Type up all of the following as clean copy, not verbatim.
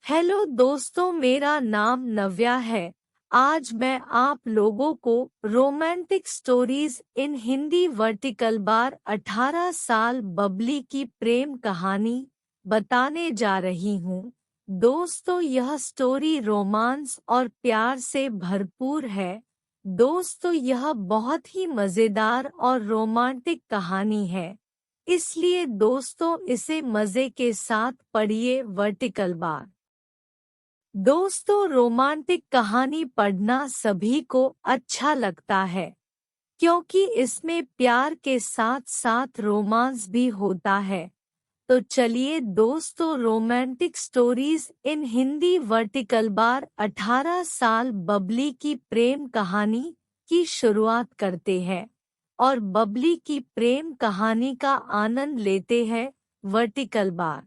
Hello दोस्तों, मेरा नाम नव्या है। आज मैं आप लोगों को romantic stories in Hindi vertical bar 18 साल बबली की प्रेम कहानी बताने जा रही हूँ। दोस्तों, यह स्टोरी रोमांस और प्यार से भरपूर है। दोस्तों, यह बहुत ही मज़ेदार और रोमांटिक कहानी है, इसलिए दोस्तों इसे मज़े के साथ पढ़िए। Vertical bar. दोस्तों, रोमांटिक कहानी पढ़ना सभी को अच्छा लगता है, क्योंकि इसमें प्यार के साथ साथ रोमांस भी होता है। तो चलिए दोस्तों, romantic stories in Hindi vertical bar 18 साल बबली की प्रेम कहानी की शुरुआत करते हैं और बबली की प्रेम कहानी का आनंद लेते हैं। Vertical bar.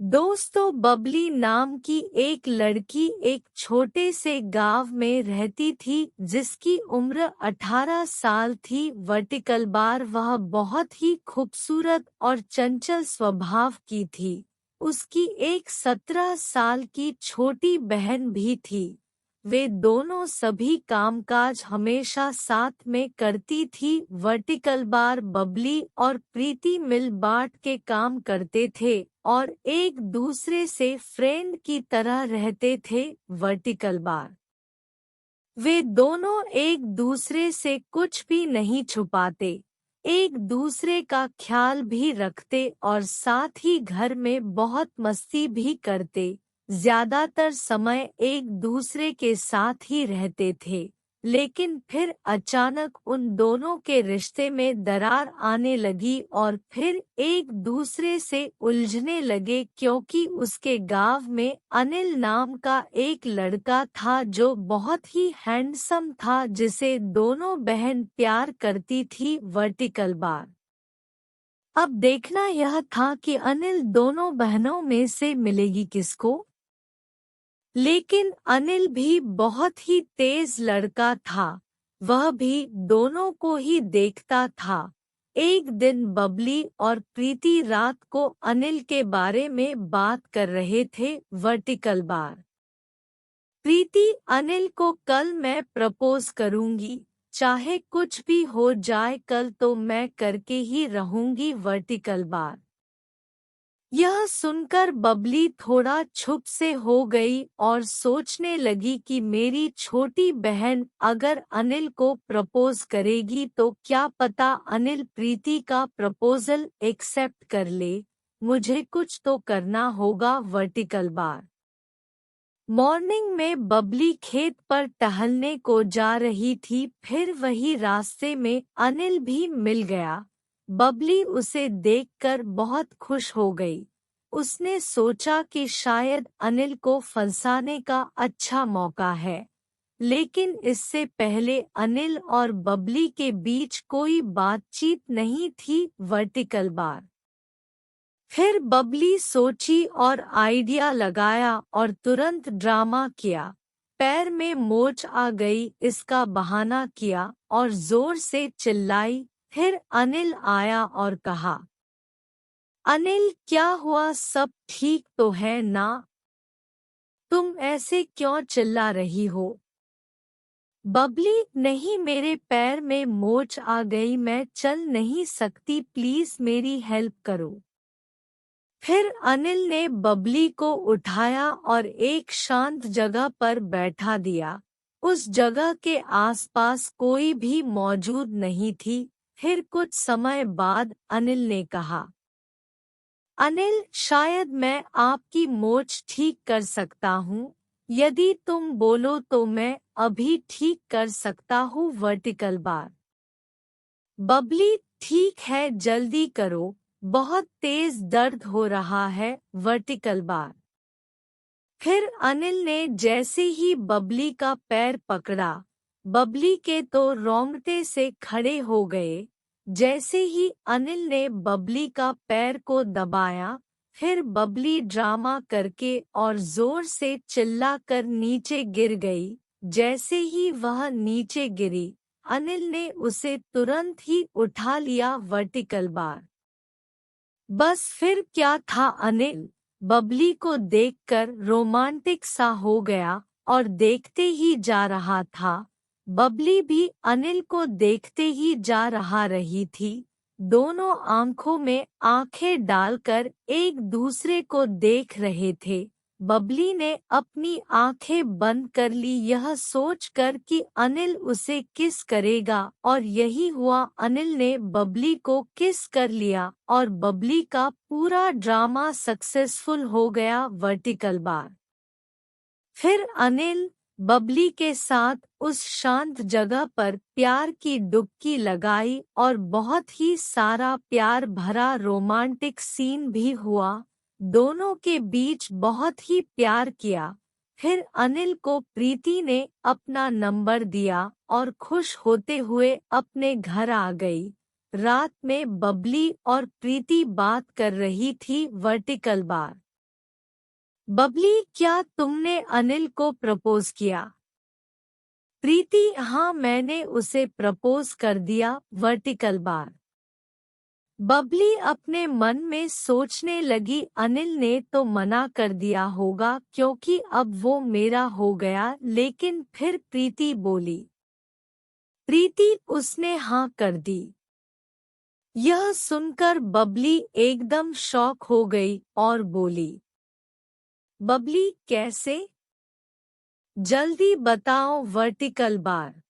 दोस्तों, बबली नाम की एक लड़की एक छोटे से गांव में रहती थी जिसकी उम्र 18 साल थी। Vertical bar. वह बहुत ही खूबसूरत और चंचल स्वभाव की थी। उसकी एक 17 साल की छोटी बहन भी थी। वे दोनों सभी कामकाज हमेशा साथ में करती थी। Vertical bar. बबली और प्रीति मिल बांट के काम करते थे और एक दूसरे से फ्रेंड की तरह रहते थे। Vertical bar. वे दोनों एक दूसरे से कुछ भी नहीं छुपाते, एक दूसरे का ख्याल भी रखते और साथ ही घर में बहुत मस्ती भी करते। ज्यादातर समय एक दूसरे के साथ ही रहते थे, लेकिन फिर अचानक उन दोनों के रिश्ते में दरार आने लगी और फिर एक दूसरे से उलझने लगे, क्योंकि उसके गांव में अनिल नाम का एक लड़का था जो बहुत ही हैंडसम था, जिसे दोनों बहन प्यार करती थी। Vertical bar. अब देखना यह था कि अनिल दोनों बहनों में से मिलेगी किसको। लेकिन अनिल भी बहुत ही तेज लड़का था, वह भी दोनों को ही देखता था। एक दिन बबली और प्रीति रात को अनिल के बारे में बात कर रहे थे। Vertical bar. प्रीति, अनिल को कल मैं प्रपोज करूंगी, चाहे कुछ भी हो जाए, कल तो मैं करके ही रहूंगी। Vertical bar. यह सुनकर बबली थोड़ा चुप से हो गई और सोचने लगी कि मेरी छोटी बहन अगर अनिल को प्रपोज करेगी तो क्या पता अनिल प्रीति का प्रपोजल एक्सेप्ट कर ले। मुझे कुछ तो करना होगा। Vertical bar. मॉर्निंग में बबली खेत पर टहलने को जा रही थी, फिर वही रास्ते में अनिल भी मिल गया। बबली उसे देखकर बहुत खुश हो गई। उसने सोचा कि शायद अनिल को फंसाने का अच्छा मौका है, लेकिन इससे पहले अनिल और बबली के बीच कोई बातचीत नहीं थी। Vertical bar. फिर बबली सोची और आइडिया लगाया और तुरंत ड्रामा किया। पैर में मोच आ गई इसका बहाना किया और जोर से चिल्लाई। फिर अनिल आया और कहा, अनिल क्या हुआ, सब ठीक तो है ना? तुम ऐसे क्यों चिल्ला रही हो? बबली, नहीं, मेरे पैर में मोच आ गई, मैं चल नहीं सकती, प्लीज मेरी हेल्प करो। फिर अनिल ने बबली को उठाया और एक शांत जगह पर बैठा दिया। उस जगह के आसपास कोई भी मौजूद नहीं थी। फिर कुछ समय बाद अनिल ने कहा, अनिल, शायद मैं आपकी मोच ठीक कर सकता हूँ। यदि तुम बोलो तो मैं अभी ठीक कर सकता हूँ। Vertical bar. बबली, ठीक है, जल्दी करो, बहुत तेज दर्द हो रहा है। Vertical bar. फिर अनिल ने जैसे ही बबली का पैर पकड़ा, बबली के तो रोंगटे से खड़े हो गए। जैसे ही अनिल ने बबली का पैर को दबाया, फिर बबली ड्रामा करके और जोर से चिल्लाकर नीचे गिर गई। जैसे ही वह नीचे गिरी, अनिल ने उसे तुरंत ही उठा लिया। Vertical bar. बस फिर क्या था अनिल, बबली को देखकर रोमांटिक सा हो गया और देखते ही जा रहा था। बबली भी अनिल को देखते ही जा रही थी। दोनों आंखों में आंखें डालकर एक दूसरे को देख रहे थे। बबली ने अपनी आंखें बंद कर ली, यह सोचकर कि अनिल उसे किस करेगा, और यही हुआ। अनिल ने बबली को किस कर लिया और बबली का पूरा ड्रामा सक्सेसफुल हो गया वर्टिकल बार। फिर अनिल बबली के साथ उस शांत जगह पर प्यार की डुबकी लगाई और बहुत ही सारा प्यार भरा रोमांटिक सीन भी हुआ। दोनों के बीच बहुत ही प्यार किया। फिर अनिल को प्रीति ने अपना नंबर दिया और खुश होते हुए अपने घर आ गई। रात में बबली और प्रीति बात कर रही थी वर्टिकल बार। बबली, क्या तुमने अनिल को प्रपोज किया? प्रीति, हाँ, मैंने उसे प्रपोज कर दिया वर्टिकल बार। बबली अपने मन में सोचने लगी, अनिल ने तो मना कर दिया होगा क्योंकि अब वो मेरा हो गया। लेकिन फिर प्रीति बोली, प्रीति, उसने हाँ कर दी। यह सुनकर बबली एकदम शॉक हो गई और बोली, बबली कैसे? जल्दी बताओ वर्टिकल बार।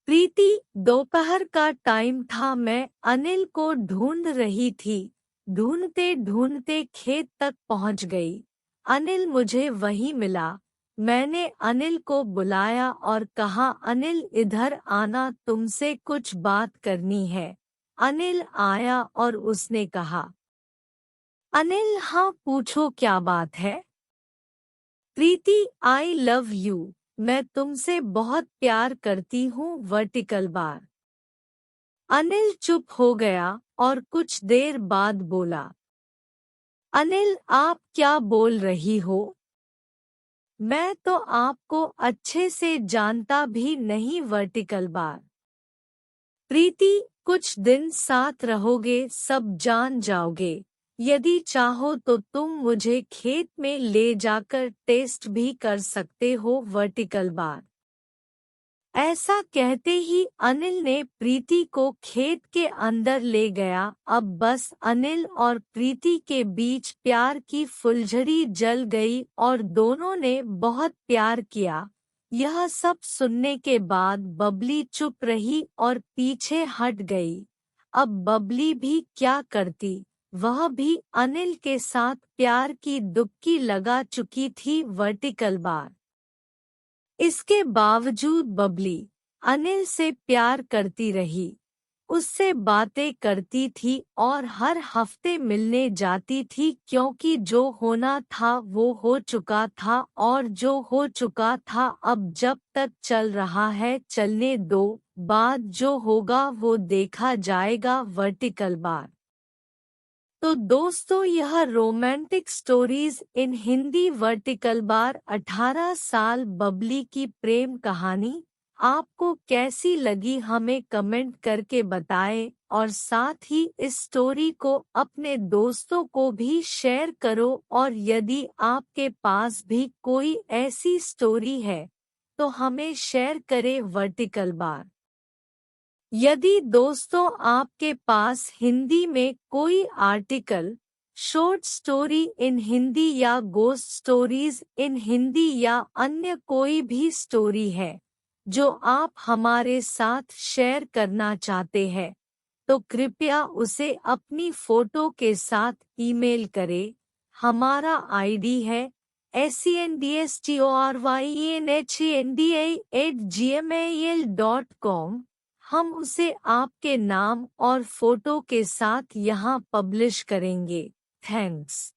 प्रीति, दोपहर का टाइम था, मैं अनिल को ढूंढ रही थी। ढूंढते ढूंढते खेत तक पहुंच गई। अनिल मुझे वहीं मिला। मैंने अनिल को बुलाया और कहा, अनिल इधर आना, तुमसे कुछ बात करनी है। अनिल आया और उसने कहा, अनिल, हाँ पूछो क्या बात है? प्रीति, आई लव यू, मैं तुमसे बहुत प्यार करती हूँ वर्टिकल बार। अनिल चुप हो गया और कुछ देर बाद बोला, अनिल, आप क्या बोल रही हो? मैं तो आपको अच्छे से जानता भी नहीं वर्टिकल बार। प्रीति, कुछ दिन साथ रहोगे, सब जान जाओगे। यदि चाहो तो तुम मुझे खेत में ले जाकर टेस्ट भी कर सकते हो वर्टिकल बार। ऐसा कहते ही अनिल ने प्रीति को खेत के अंदर ले गया। अब बस अनिल और प्रीति के बीच प्यार की फुलझड़ी जल गई और दोनों ने बहुत प्यार किया। यह सब सुनने के बाद बबली चुप रही और पीछे हट गई। अब बबली भी क्या करती, वह भी अनिल के साथ प्यार की डुबकी लगा चुकी थी वर्टिकल बार। इसके बावजूद बबली अनिल से प्यार करती रही, उससे बातें करती थी और हर हफ्ते मिलने जाती थी, क्योंकि जो होना था वो हो चुका था और जो हो चुका था अब जब तक चल रहा है चलने दो, बाद जो होगा वो देखा जाएगा वर्टिकल बार। तो दोस्तों, यह romantic stories in Hindi vertical bar 18 साल बबली की प्रेम कहानी आपको कैसी लगी हमें कमेंट करके बताएं और साथ ही इस स्टोरी को अपने दोस्तों को भी शेयर करो। और यदि आपके पास भी कोई ऐसी स्टोरी है तो हमें शेयर करें वर्टिकल बार। यदि दोस्तों आपके पास हिंदी में कोई article, short story in Hindi या गोस्ट स्टोरीज इन हिंदी या अन्य कोई भी स्टोरी है जो आप हमारे साथ शेयर करना चाहते हैं, तो कृपया उसे अपनी फोटो के साथ ईमेल करें। हमारा आईडी है sendstoryinhindia@gmail.com। हम उसे आपके नाम और फोटो के साथ यहाँ पब्लिश करेंगे। थैंक्स।